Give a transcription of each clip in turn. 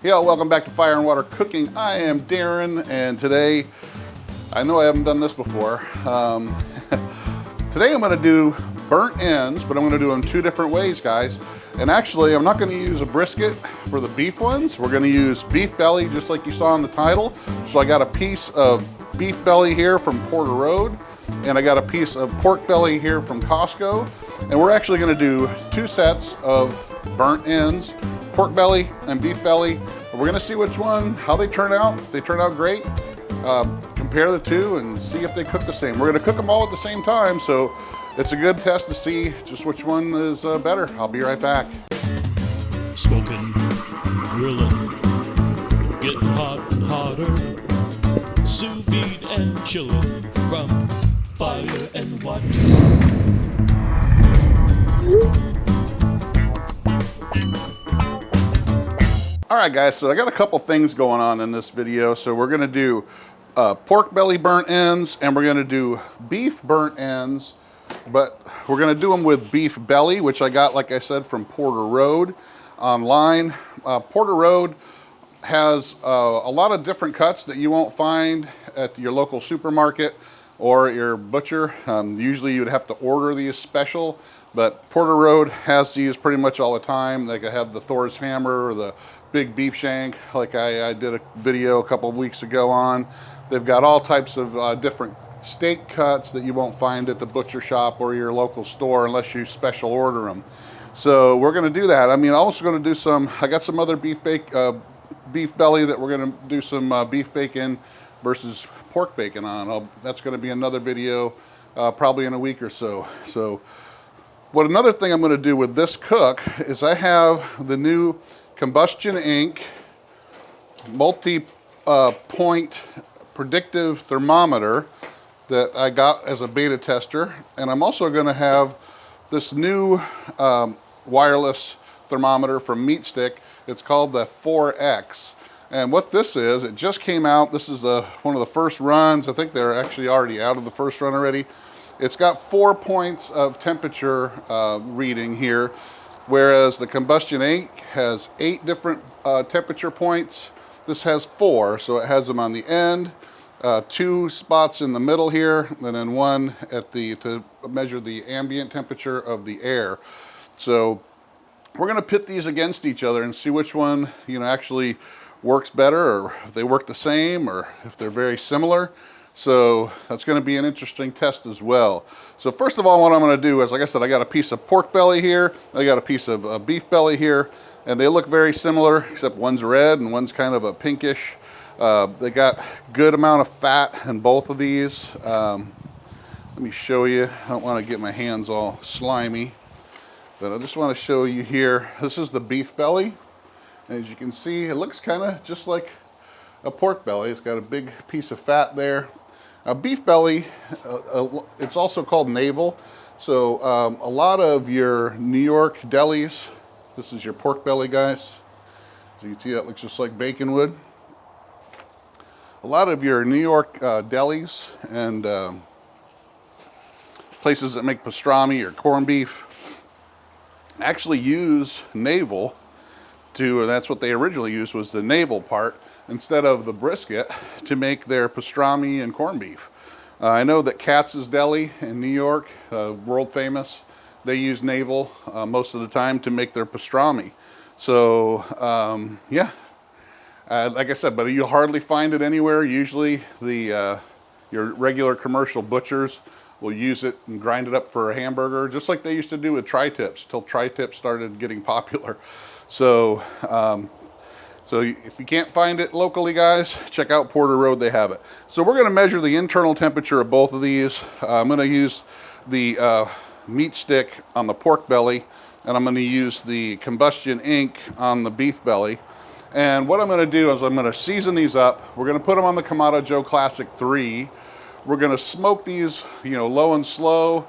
Yo, welcome back to Fire and Water Cooking. I am Darren, and today, I know I haven't done this before. Today I'm gonna do burnt ends, but I'm gonna do them two different ways, guys. And actually, I'm not gonna use a brisket for the beef ones. We're gonna use beef belly, just like you saw in the title. So I got a piece of beef belly here from Porter Road, and I got a piece of pork belly here from Costco. And we're actually gonna do two sets of burnt ends, pork belly and beef belly. We're gonna see which one, how they turn out. If they turn out great, compare the two and see if they cook the same. We're gonna cook them all at the same time, so it's a good test to see just which one is better. I'll be right back. Smoking, grilling, getting hot and hotter, sous vide and chilling from fire and water. All right, guys, so I got a couple things going on in this video. So we're gonna do pork belly burnt ends, and we're gonna do beef burnt ends, but we're gonna do them with beef belly, which I got, like I said, from Porter Road online. Porter Road has a lot of different cuts that you won't find at your local supermarket or your butcher. Usually you'd have to order these special, but Porter Road has these pretty much all the time. Like I have the Thor's hammer or the big beef shank, like I did a video a couple of weeks ago on. They've got all types of different steak cuts that you won't find at the butcher shop or your local store unless you special order them. So we're gonna do that. I mean, I'm also gonna do some, I got some other beef belly that we're gonna do some beef bacon versus pork bacon on. That's gonna be another video probably in a week or so. So another thing I'm gonna do with this cook is I have the new Combustion Inc. multi-point predictive thermometer that I got as a beta tester. And I'm also gonna have this new wireless thermometer from Meat Stick. It's called the 4X. And what this is, it just came out. This is one of the first runs. I think they're actually already out of the first run already. It's got 4 points of temperature reading here, whereas the Combustion Inc. has 8 different temperature points. This has 4, so it has them on the end, 2 spots in the middle here, and then 1 at to measure the ambient temperature of the air. So we're gonna pit these against each other and see which one, actually works better, or if they work the same, or if they're very similar. So that's going to be an interesting test as well. So first of all, what I'm going to do is, like I said, I got a piece of pork belly here, I got a piece of beef belly here, and they look very similar, except one's red and one's kind of a pinkish. They got good amount of fat in both of these. Let me show you. I don't want to get my hands all slimy, but I just want to show you here. This is the beef belly. As you can see, it looks kind of just like a pork belly. It's got a big piece of fat there. Beef belly, it's also called navel. So a lot of your New York delis, this is your pork belly, guys. So you can see that looks just like bacon would. A lot of your New York delis and places that make pastrami or corned beef actually use navel and that's what they originally used, was the navel part, instead of the brisket, to make their pastrami and corned beef. I know that Katz's Deli in New York, world famous, they use navel most of the time to make their pastrami. So yeah, like I said, but you'll hardly find it anywhere. Usually your regular commercial butchers will use it and grind it up for a hamburger, just like they used to do with tri-tips, till tri-tips started getting popular. So so if you can't find it locally, guys, check out Porter Road, they have it. So we're gonna measure the internal temperature of both of these. I'm gonna use the Meat Stick on the pork belly, and I'm gonna use the Combustion Inc. on the beef belly. And what I'm gonna do is I'm gonna season these up. We're gonna put them on the Kamado Joe Classic 3. We're gonna smoke these, low and slow,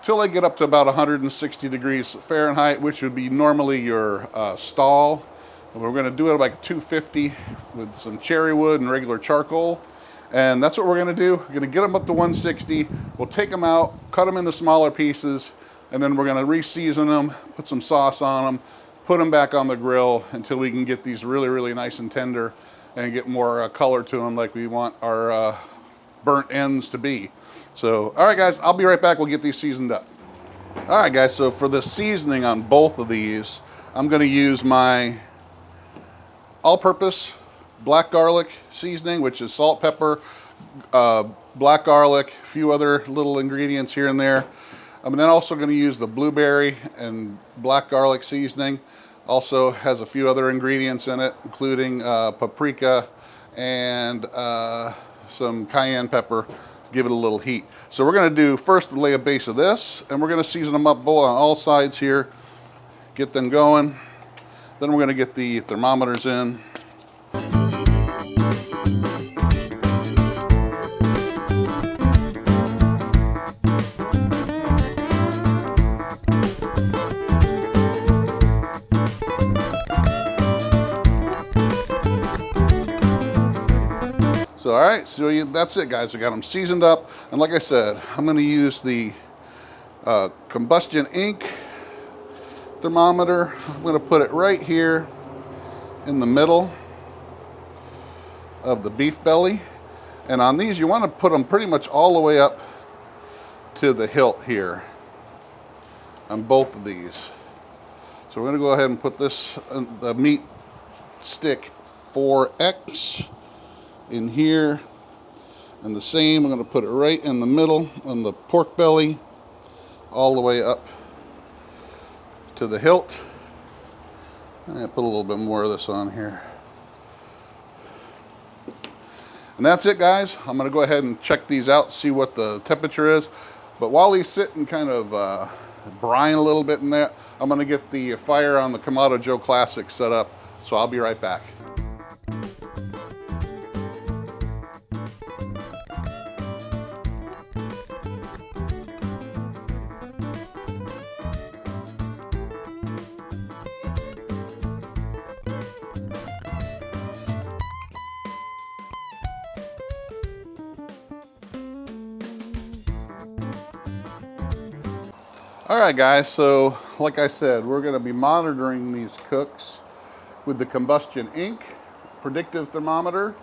till they get up to about 160 degrees Fahrenheit, which would be normally your stall. And we're gonna do it like 250 with some cherry wood and regular charcoal. And that's what we're gonna do. We're gonna get them up to 160. We'll take them out, cut them into smaller pieces, and then we're gonna re-season them, put some sauce on them, put them back on the grill until we can get these really, really nice and tender and get more color to them like we want our burnt ends to be. So, all right guys, I'll be right back. We'll get these seasoned up. All right guys, so for the seasoning on both of these, I'm gonna use my all-purpose black garlic seasoning, which is salt, pepper, black garlic, a few other little ingredients here and there. I'm then also going to use the blueberry and black garlic seasoning. Also has a few other ingredients in it, including paprika and some cayenne pepper. Give it a little heat. So we're going to do first lay a base of this, and we're going to season them up both on all sides here, get them going. Then we're going to get the thermometers in. So, all right, so that's it, guys. I got them seasoned up, and like I said, I'm going to use the combustion ink thermometer. I'm going to put it right here in the middle of the beef belly, and on these, you want to put them pretty much all the way up to the hilt here on both of these. So we're going to go ahead and put this the meat stick 4X in here, and the same, I'm going to put it right in the middle on the pork belly all the way up to the hilt. And I put a little bit more of this on here, and that's it, guys. I'm going to go ahead and check these out, see what the temperature is. But while these sit and kind of brine a little bit in that, I'm going to get the fire on the Kamado Joe Classic set up, so I'll be right back. All right, guys, so like I said, we're going to be monitoring these cooks with the combustion ink predictive thermometer.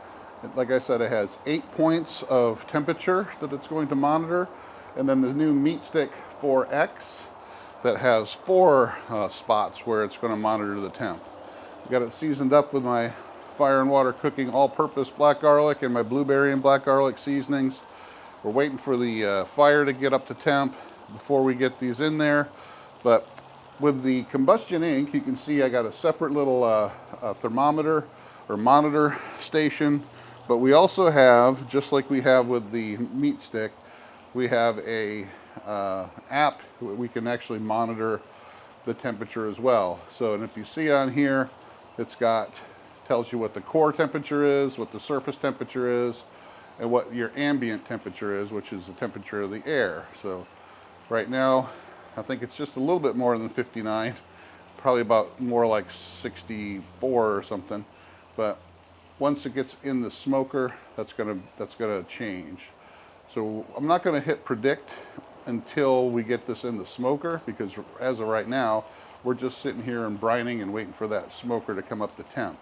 Like I said, it has 8 points of temperature that it's going to monitor, and then the new meat stick 4X that has 4 spots where it's going to monitor the temp. I got it seasoned up with my fire and water cooking all-purpose black garlic and my blueberry and black garlic seasonings. We're waiting for the fire to get up to temp before we get these in there. But with the combustion ink, you can see I got a separate little thermometer or monitor station, but we also have, just like we have with the meat stick, we have a app we can actually monitor the temperature as well. So, and if you see on here, it's got, tells you what the core temperature is, what the surface temperature is, and what your ambient temperature is, which is the temperature of the air. So right now, I think it's just a little bit more than 59, probably about more like 64 or something. But once it gets in the smoker, that's gonna change. So I'm not gonna hit predict until we get this in the smoker, because as of right now, we're just sitting here and brining and waiting for that smoker to come up to temp.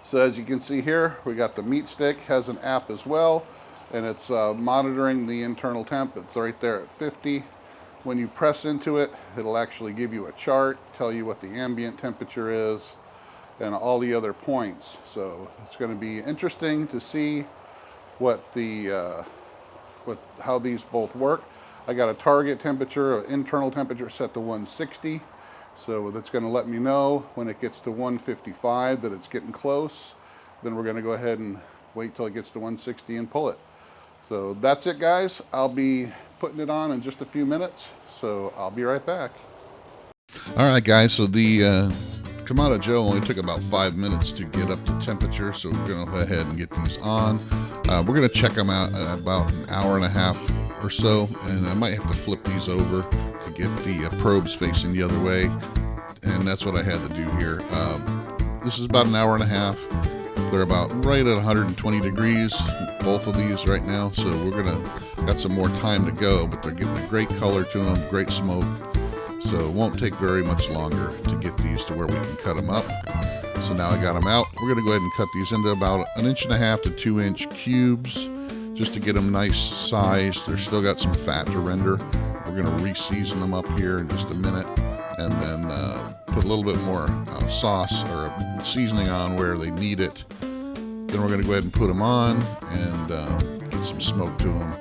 So as you can see here, we got the meat stick, has an app as well, and it's monitoring the internal temp. It's right there at 50. When you press into it, it'll actually give you a chart, tell you what the ambient temperature is, and all the other points. So it's going to be interesting to see what the how these both work. I got a target temperature, an internal temperature set to 160. So that's going to let me know when it gets to 155 that it's getting close. Then we're going to go ahead and wait till it gets to 160 and pull it. So that's it, guys. I'll be putting it on in just a few minutes, so I'll be right back. All right, guys, so the Kamado Joe only took about 5 minutes to get up to temperature, so we're going to go ahead and get these on. We're going to check them out at about an hour and a half or so, and I might have to flip these over to get the probes facing the other way, and that's what I had to do here. This is about an hour and a half. They're about right at 120 degrees, both of these right now, so we're got some more time to go, but they're getting a great color to them, great smoke. So it won't take very much longer to get these to where we can cut them up. So now I got them out. We're gonna go ahead and cut these into about 1.5 to 2 inch cubes just to get them nice sized. They're still got some fat to render. We're gonna re-season them up here in just a minute, and then put a little bit more sauce or seasoning on where they need it. Then we're gonna go ahead and put them on and get some smoke to them,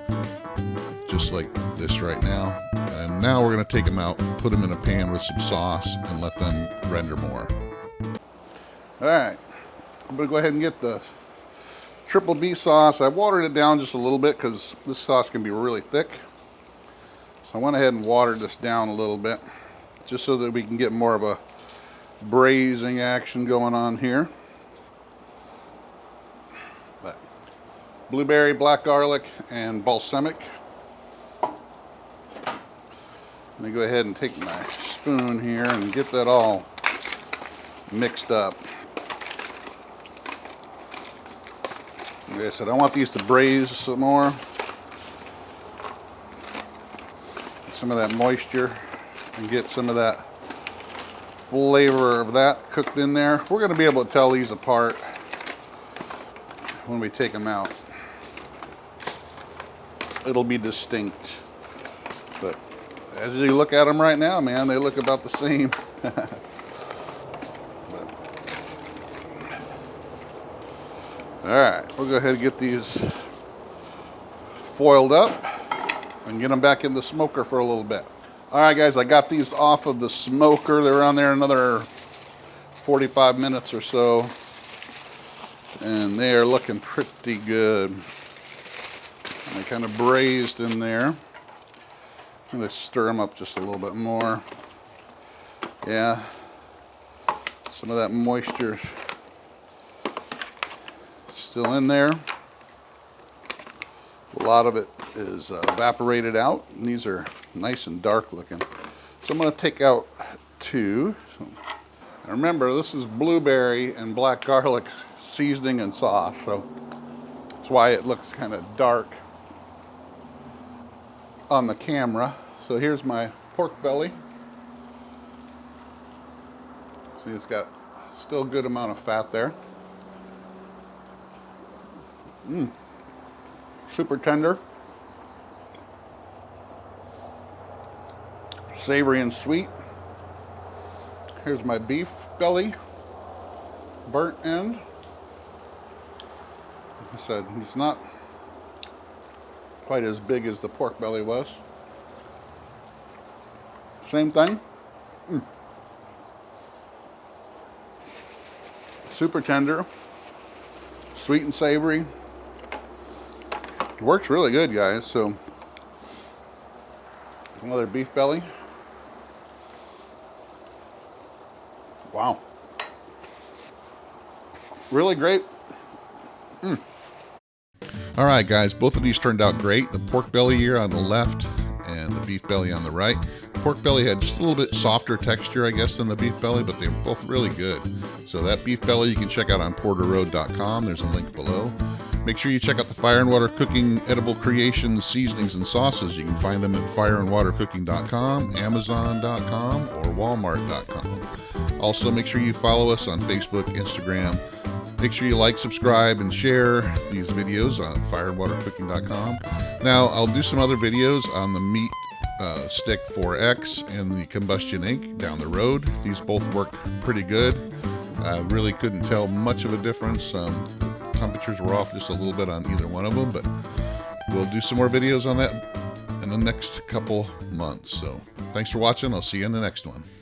just like this right now. And now we're gonna take them out, put them in a pan with some sauce, and let them render more. All right, I'm gonna go ahead and get the triple B sauce. I watered it down just a little bit because this sauce can be really thick. So I went ahead and watered this down a little bit just so that we can get more of a braising action going on here. But blueberry, black garlic, and balsamic. Let me go ahead and take my spoon here and get that all mixed up. Like I said, I want these to braise some more. Some of that moisture and get some of that flavor of that cooked in there. We're going to be able to tell these apart when we take them out. It'll be distinct. But as you look at them right now, man, they look about the same. Alright, we'll go ahead and get these foiled up and get them back in the smoker for a little bit. Alright guys, I got these off of the smoker. They were on there another 45 minutes or so. And they are looking pretty good. And they kind of braised in there. I'm going to stir them up just a little bit more. Yeah, some of that moisture still in there. A lot of it is evaporated out, and these are nice and dark looking. So I'm going to take out 2. So, remember, this is blueberry and black garlic seasoning and sauce, so that's why it looks kind of dark on the camera. So here's my pork belly. See, it's got still a good amount of fat there. Super tender, savory and sweet. Here's my beef belly, burnt end. Like I said, it's not quite as big as the pork belly was. Same thing. Super tender, sweet and savory. It works really good, guys. So another beef belly. Wow. Really great. All right, guys, both of these turned out great. The pork belly here on the left and the beef belly on the right. The pork belly had just a little bit softer texture, I guess, than the beef belly, but they were both really good. So that beef belly you can check out on porterroad.com. There's a link below. Make sure you check out the Fire and Water Cooking Edible Creations, Seasonings, and Sauces. You can find them at fireandwatercooking.com, amazon.com, or walmart.com. Also, make sure you follow us on Facebook, Instagram. Make sure you like, subscribe, and share these videos on fireandwatercooking.com. Now, I'll do some other videos on the meat stick 4X and the combustion ink down the road. These both work pretty good. I really couldn't tell much of a difference. Temperatures were off just a little bit on either one of them, but we'll do some more videos on that in the next couple months. So thanks for watching. I'll see you in the next one.